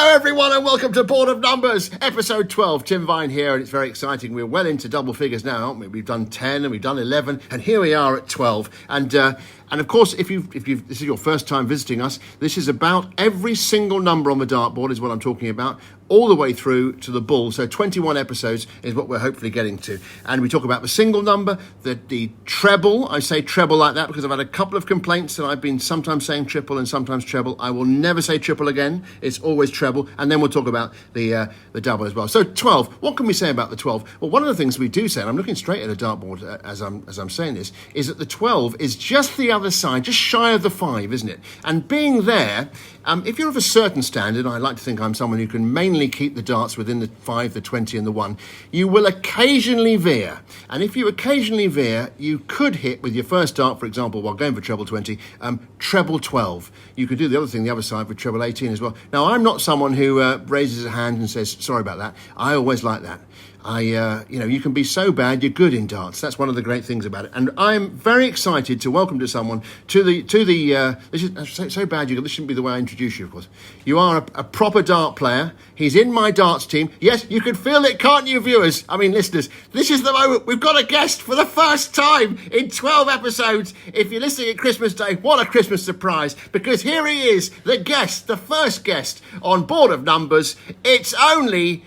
Hello everyone and welcome to Board of Numbers, episode 12. Tim Vine here, and it's very exciting. We're well into double figures now, aren't we? We've done 10 and we've done 11, and here we are at 12. And of course, if this is your first time visiting us, this is about every single number on the dartboard is what I'm talking about, all the way through to the bull. So 21 episodes is what we're hopefully getting to. And we talk about the single number, the treble. I say treble like that because I've had a couple of complaints that I've been sometimes saying triple and sometimes treble. I will never say triple again. It's always treble. And then we'll talk about the double as well. So 12, what can we say about the 12? Well, one of the things we do say, and I'm looking straight at a dartboard as I'm saying this, is that the 12 is just the other side, just shy of the 5, isn't it? And being there, if you're of a certain standard, I like to think I'm someone who can mainly keep the darts within the 5, the 20 and the 1, you will occasionally veer. And if you occasionally veer, you could hit with your first dart, for example, while going for treble 20, treble 12. You could do the other thing, the other side, with treble 18 as well. Now, I'm not someone who raises a hand and says, sorry about that. I always like that. You can be so bad, you're good in darts. That's one of the great things about it. And I'm very excited to welcome to someone this is so bad, this shouldn't be the way I introduce you, of course. You are a proper dart player. He's in my darts team. Yes, you can feel it, can't you, viewers? I mean, listeners, this is the moment. We've got a guest for the first time in 12 episodes. If you're listening at Christmas Day, what a Christmas surprise. Because here he is, the first guest on Board of Numbers. It's only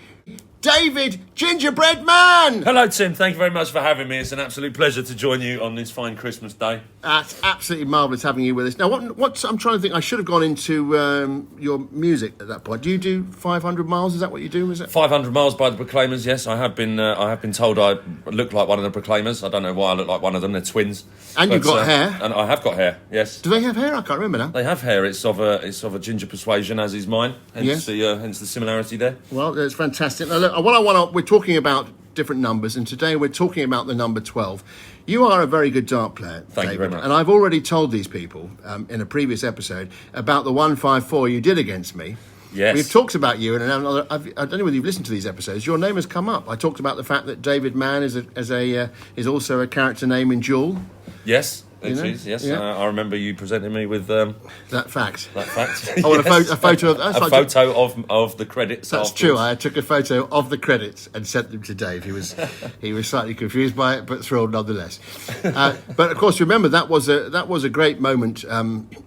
David Gingerbread Man! Hello, Tim. Thank you very much for having me. It's an absolute pleasure to join you on this fine Christmas day. That's absolutely marvellous having you with us. Now, what I'm trying to think, I should have gone into your music at that point. Do you do 500 miles? Is that what you do? Is it 500 miles by the Proclaimers? Yes, I have been told I look like one of the Proclaimers. I don't know why I look like one of them. They're twins. And you've got hair. And I have got hair. Yes. Do they have hair? I can't remember now. They have hair. It's of a ginger persuasion, as is mine. Hence the similarity there. Well, it's fantastic. Now, look, we're talking about different numbers, and today we're talking about the number 12. You are a very good dart player, Thank David, you very much. And I've already told these people in a previous episode about the 154 you did against me. Yes. We've talked about you, and I don't know whether you've listened to these episodes. Your name has come up. I talked about the fact that David Mann is also a character name in Duel. Yes. Yes. Yeah. I remember you presenting me with that fact. That fact. Oh, yes. a photo of a photo of the credits. That's afterwards. true. I took a photo of the credits and sent them to Dave. He was slightly confused by it, but thrilled nonetheless. But of course, remember that was a great moment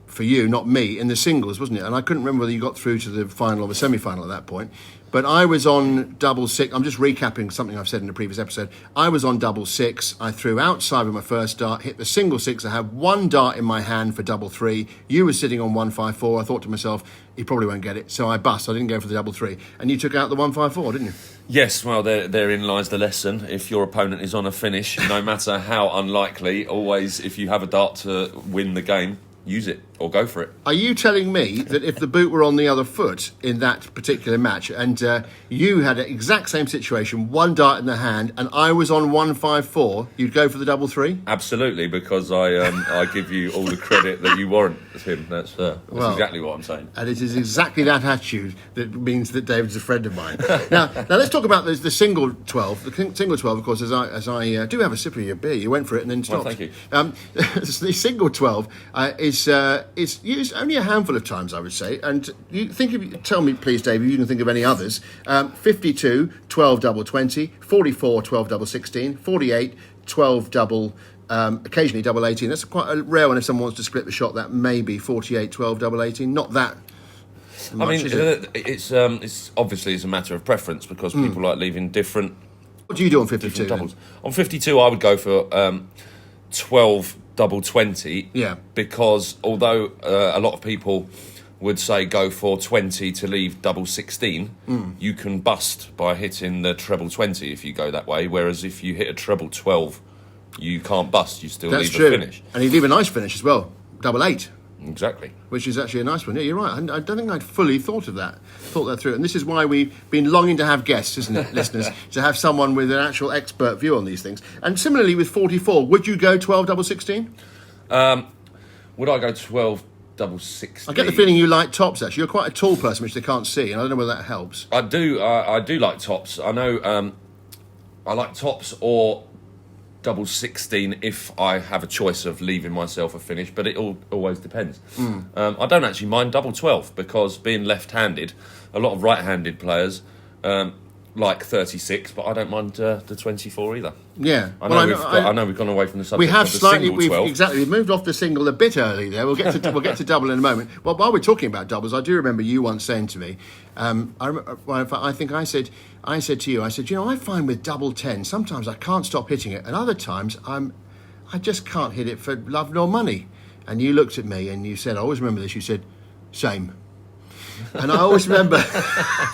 for you, not me, in the singles, wasn't it? And I couldn't remember whether you got through to the final or the semi-final at that point. But I was on double 6. I'm just recapping something I've said in a previous episode. I was on double 6. I threw outside with my first dart, hit the single 6. I had one dart in my hand for double 3. You were sitting on 154. I thought to myself, he probably won't get it. So I bust. I didn't go for the double 3. And you took out the 154, didn't you? Yes, well, therein lies the lesson. If your opponent is on a finish, no matter how unlikely, always, if you have a dart to win the game, use it or go for it. Are you telling me that if the boot were on the other foot in that particular match and you had an exact same situation, one dart in the hand, and I was on 154, you'd go for the double 3? Absolutely, because I give you all the credit that you warrant, Tim. That's exactly what I'm saying. And it is exactly that attitude that means that David's a friend of mine. Now let's talk about the single 12. The single 12, of course, as I do have a sip of your beer. You went for it and then stopped. Well, thank you. The single 12 is used only a handful of times, I would say. And tell me, please, Dave, if you can think of any others. 52, 12 double 20, 44, 12 double 16, 48, 12 double, occasionally double 18. That's quite a rare one if someone wants to split the shot. That may be 48, 12 double 18. Not that much, I mean, is it? it's obviously it's a matter of preference because people like leaving different. What do you do on 52? Doubles. On 52, I would go for 12 double 20. Yeah. Because although a lot of people would say go for 20 to leave double 16, you can bust by hitting the treble 20 if you go that way. Whereas if you hit a treble 12, you can't bust. You still leave a finish. And you leave a nice finish as well. Double 8. Exactly. Which is actually a nice one. Yeah, you're right. I don't think I'd fully thought that through. And this is why we've been longing to have guests, isn't it, listeners? To have someone with an actual expert view on these things. And similarly with 44, would you go 12 double 16? Would I go 12 double 16? I get the feeling you like tops, actually. You're quite a tall person, which they can't see, and I don't know whether that helps. I do like tops. I know I like tops or double 16 if I have a choice of leaving myself a finish, but it always depends. I don't actually mind double 12 because being left-handed, a lot of right-handed players like 36, but I don't mind the 24 either. Yeah, I know we've gone away from the subject. We have of the slightly, single 12. exactly. We've moved off the single a bit early there. We'll get to double in a moment. Well, while we're talking about doubles, I do remember you once saying to me, I think I said to you, I find with double 10 sometimes I can't stop hitting it, and other times I just can't hit it for love nor money. And you looked at me and you said, I always remember this. You said, same. And I always remember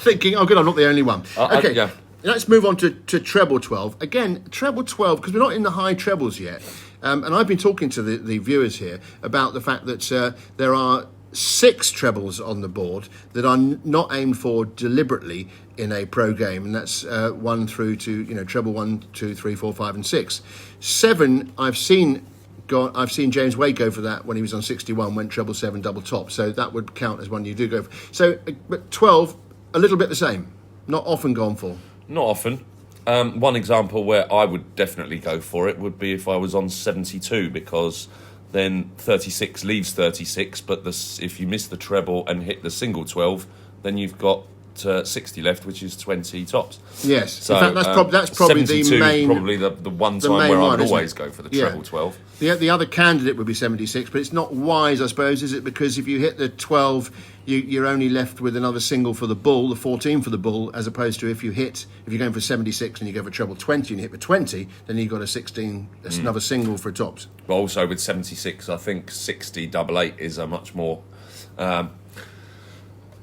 thinking, oh, good, I'm not the only one. Okay, yeah. Let's move on to treble 12. Again, treble 12, because we're not in the high trebles yet. And I've been talking to the viewers here about the fact that there are 6 trebles on the board that are not aimed for deliberately in a pro game. And that's 1 through to, treble 1, 2, 3, 4, 5, and 6. 7, I've seen James Wade go for that when he was on 61, went treble 7, double top. So that would count as one you do go for. So, but 12, a little bit the same. Not often gone for. Not often. One example where I would definitely go for it would be if I was on 72, because then 36 leaves 36, but if you miss the treble and hit the single 12, then you've got 60 left, which is 20 tops. Yes, so, in fact, that's probably the main... probably the one time where I would always go for the treble 12. The other candidate would be 76, but it's not wise, I suppose, is it? Because if you hit the 12, you're only left with another single for the bull, the 14 for the bull, as opposed to if you're going for 76 and you go for treble 20 and you hit for 20, then you've got a 16, another single for tops. But also with 76, I think 60 double 8 is a much more...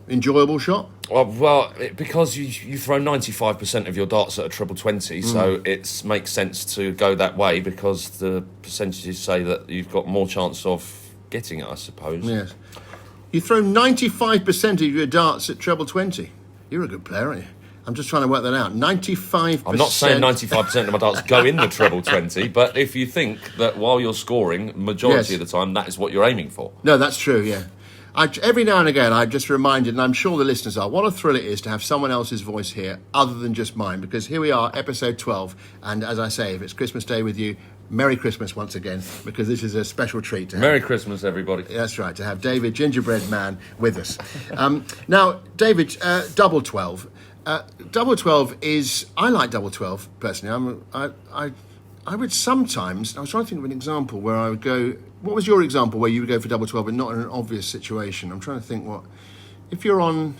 enjoyable shot? Because you throw 95% of your darts at a treble 20, so it makes sense to go that way because the percentages say that you've got more chance of getting it, I suppose. Yes. You throw 95% of your darts at treble 20. You're a good player, aren't you? I'm just trying to work that out. 95%. I'm not saying 95% of my darts go in the treble 20, but if you think that while you're scoring, majority of the time, that is what you're aiming for. No, that's true, yeah. Every now and again, I'm just reminded, and I'm sure the listeners are, what a thrill it is to have someone else's voice here other than just mine, because here we are, episode 12, and as I say, if it's Christmas Day with you, Merry Christmas once again, because this is a special treat to have. Merry Christmas, everybody. That's right, to have David Gingerbread Man with us. Now, David, double 12. Double 12 is... I like double 12, personally. I would sometimes... I was trying to think of an example where I would go... What was your example where you would go for double 12 and not in an obvious situation? I'm trying to think what... If you're on...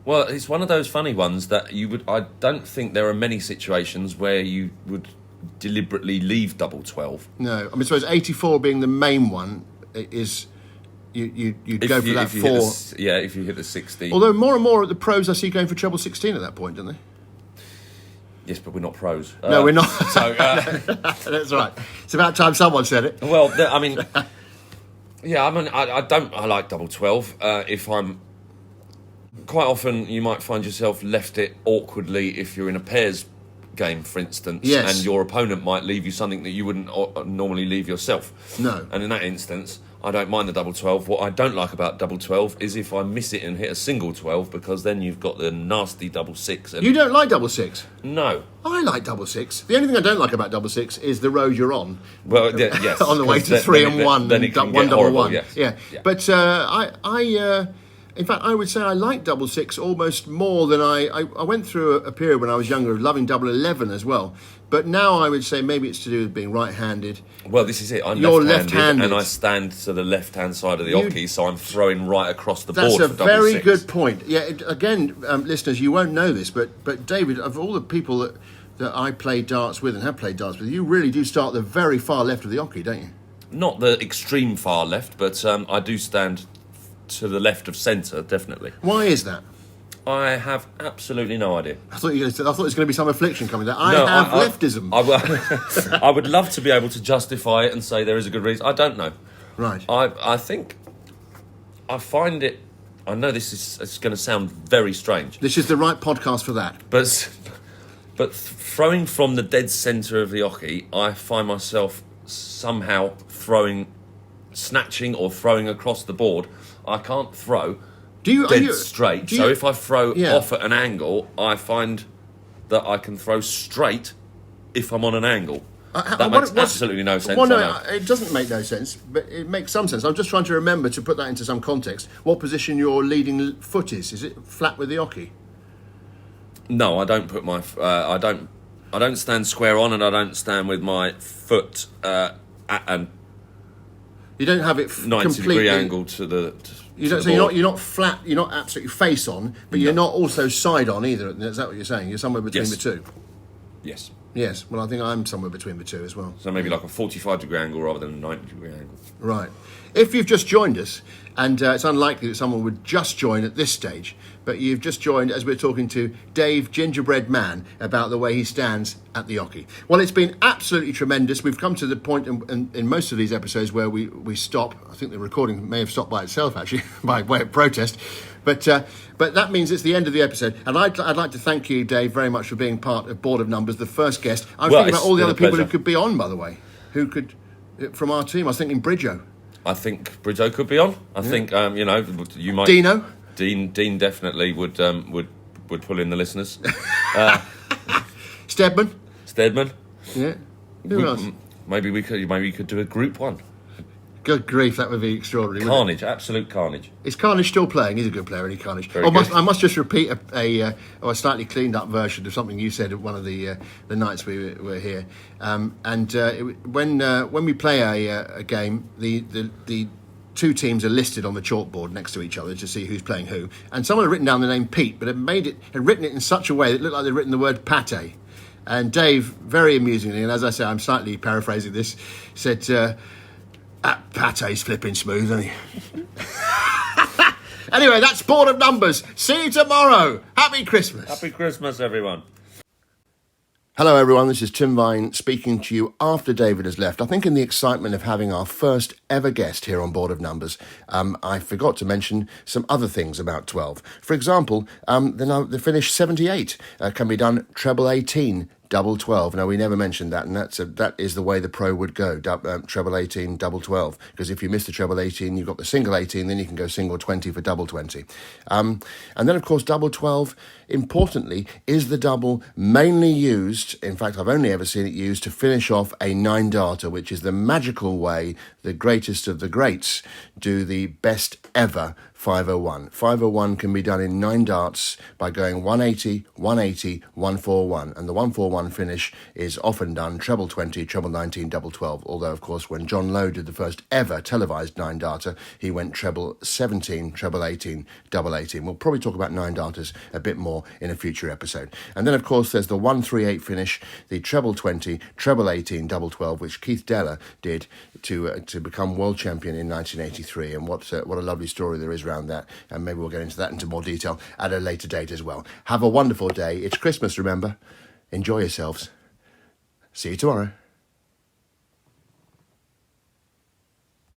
Well, it's one of those funny ones that you would... I don't think there are many situations where you would deliberately leave double 12. No. I suppose 84 being the main one is... You'd go for that 4. If you hit the 60. Although more and more at the pros I see going for treble 16 at that point, don't they? Yes, but we're not pros. No, we're not. So that's right. It's about time someone said it. Well, I like double 12. If I'm... Quite often you might find yourself left it awkwardly if you're in a pairs game, for instance, yes. and your opponent might leave you something that you wouldn't normally leave yourself. No. And in that instance... I don't mind the double 12. What I don't like about double 12 is if I miss it and hit a single 12, because then you've got the nasty double 6. And you don't like double 6? No. I like double 6. The only thing I don't like about double 6 is the road you're on. Well, yes. On the way to 3 and 1, then it can one get double horrible, 1. Yes. Yeah. But in fact, I would say I like double 6 almost more than I went through a period when I was younger of loving double 11 as well. But now I would say maybe it's to do with being right-handed. Well, this is it. You're left-handed, and I stand to the left-hand side of the oche, so I'm throwing right across the board for double 6. That's a very good point. Yeah, again, listeners, you won't know this, but David, of all the people that I play darts with and have played darts with, you really do start at the very far left of the oche, don't you? Not the extreme far left, but I do stand to the left of centre, definitely. Why is that? I have absolutely no idea. I thought it was going to be some affliction coming there. I have leftism. I would love to be able to justify it and say there is a good reason. I don't know. Right. I think I find it... I know it's going to sound very strange. This is the right podcast for that. But throwing from the dead centre of the oche, I find myself somehow snatching or throwing across the board. I can't throw... straight. So if I throw off at an angle, I find that I can throw straight if I'm on an angle. That makes absolutely no sense. Well, no, I know. it doesn't make no sense, but it makes some sense. I'm just trying to remember to put that into some context. What position your leading foot is? Is it flat with the oche? No, I don't put my. I don't stand square on, and I don't stand with my foot at a You don't have it 90-degree angle to the. You don't. So you're not flat. You're not absolutely face on, but you're not also side on either. Is that what you're saying? You're somewhere between the two. Yes. Yes. Well, I think I'm somewhere between the two as well. So maybe like a 45-degree angle rather than a 90-degree angle. Right. If you've just joined us, and it's unlikely that someone would just join at this stage, but you've just joined as we're talking to Dave Gingerbread Man about the way he stands at the oche. Well, it's been absolutely tremendous. We've come to the point in most of these episodes where we stop. I think the recording may have stopped by itself, actually, by way of protest. But that means it's the end of the episode. And I'd like to thank you, Dave, very much for being part of Board of Numbers, the first guest. I was thinking about all the other people who could be on, by the way, who could, from our team. I was thinking Bridjo. I think Bridjo could be on. I think you might. Dino. Dean definitely would pull in the listeners. Stedman. Yeah. Who else? Maybe we could do a group one. Good grief, that would be extraordinary. Carnage, absolute carnage. Is Carnage still playing? He's a good player, isn't he, Carnage? I must just repeat a slightly cleaned up version of something you said at one of the nights we were here. When we play a game, the two teams are listed on the chalkboard next to each other to see who's playing who. And someone had written down the name Pete, but had written it in such a way that it looked like they'd written the word pate. And Dave, very amusingly, and as I say, I'm slightly paraphrasing this, said, that pate's flipping smooth, isn't he? Anyway, that's Board of Numbers. See you tomorrow. Happy Christmas. Happy Christmas, everyone. Hello, everyone. This is Tim Vine speaking to you after David has left. I think in the excitement of having our first ever guest here on Board of Numbers, I forgot to mention some other things about 12. For example, the finish 78 can be done treble 18, double 12. Now, we never mentioned that, and that is the way the pro would go, treble 18, double 12. Because if you miss the treble 18, you've got the single 18, then you can go single 20 for double 20. And then, of course, double 12, importantly, is the double mainly used, in fact, I've only ever seen it used to finish off a 9-darter, which is the magical way the greatest of the greats do the best ever 501. 501 can be done in 9 darts by going 180, 180, 141. And the 141 finish is often done treble 20, treble 19, double 12. Although, of course, when John Lowe did the first ever televised 9-darter, he went treble 17, treble 18, double 18. We'll probably talk about 9-darters a bit more in a future episode. And then, of course, there's the 138 finish, the treble 20, treble 18, double 12, which Keith Deller did to become world champion in 1983. And what a lovely story there is around that, and maybe we'll get into that into more detail at a later date as well. Have a wonderful day. It's Christmas, remember. Enjoy yourselves. See you tomorrow.